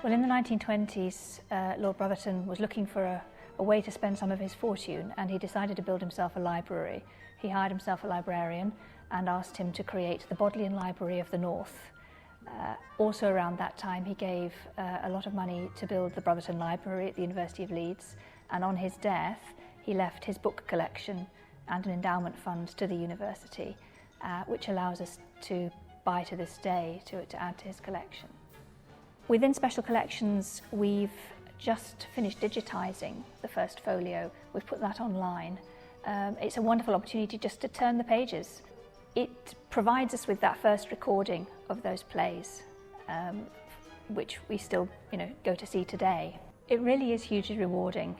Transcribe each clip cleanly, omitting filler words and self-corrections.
Well, in the 1920s, Lord Brotherton was looking for a way to spend some of his fortune, and he decided to build himself a library. He hired himself a librarian and asked him to create the Bodleian Library of the North. Also around that time, he gave a lot of money to build the Brotherton Library at the University of Leeds, and on his death, he left his book collection and an endowment fund to the university, which allows us to buy to this day to add to his collection. Within Special Collections, we've just finished digitising the first folio. We've put that online. It's a wonderful opportunity just to turn the pages. It provides us with that first recording of those plays, which we still, go to see today. It really is hugely rewarding.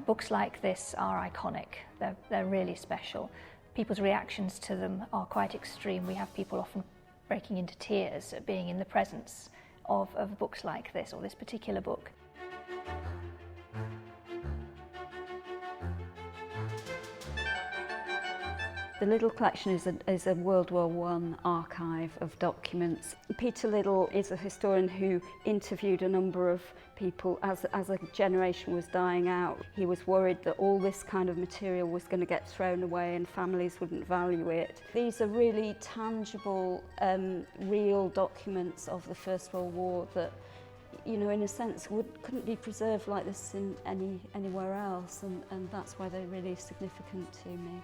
Books like this are iconic. They're really special. People's reactions to them are quite extreme. We have people often breaking into tears at being in the presence of books like this, or this particular book. The Liddell collection is a World War I archive of documents. Peter Liddell is a historian who interviewed a number of people as a generation was dying out. He was worried that all this kind of material was going to get thrown away and families wouldn't value it. These are really tangible, real documents of the First World War that, in a sense, couldn't be preserved like this in anywhere else, and that's why they're really significant to me.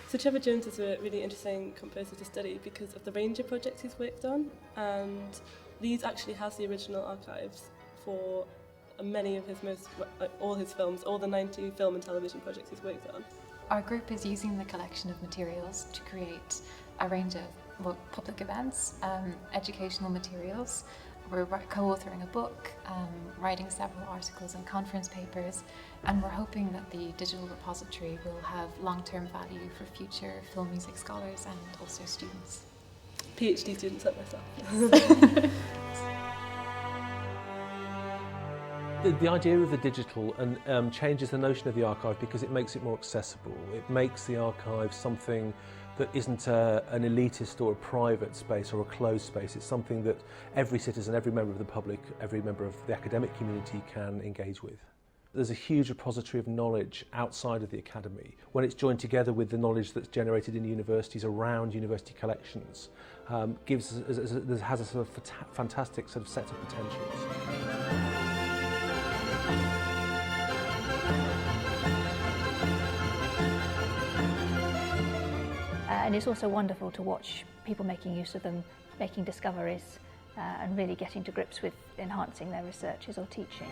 So Trevor Jones is a really interesting composer to study because of the range of projects he's worked on, and Leeds actually has the original archives for many of his all his films, all the 90 film and television projects he's worked on. Our group is using the collection of materials to create a range of public events, educational materials. We're co-authoring a book, writing several articles and conference papers, and we're hoping that the digital repository will have long-term value for future film music scholars and also students. PhD students like myself. The idea of the digital changes the notion of the archive because it makes it more accessible. It makes the archive something that isn't an elitist or a private space or a closed space. It's something that every citizen, every member of the public, every member of the academic community can engage with. There's a huge repository of knowledge outside of the academy. When it's joined together with the knowledge that's generated in universities around university collections, has a sort of fantastic sort of set of potentials. And it's also wonderful to watch people making use of them, making discoveries, and really getting to grips with enhancing their researches or teaching.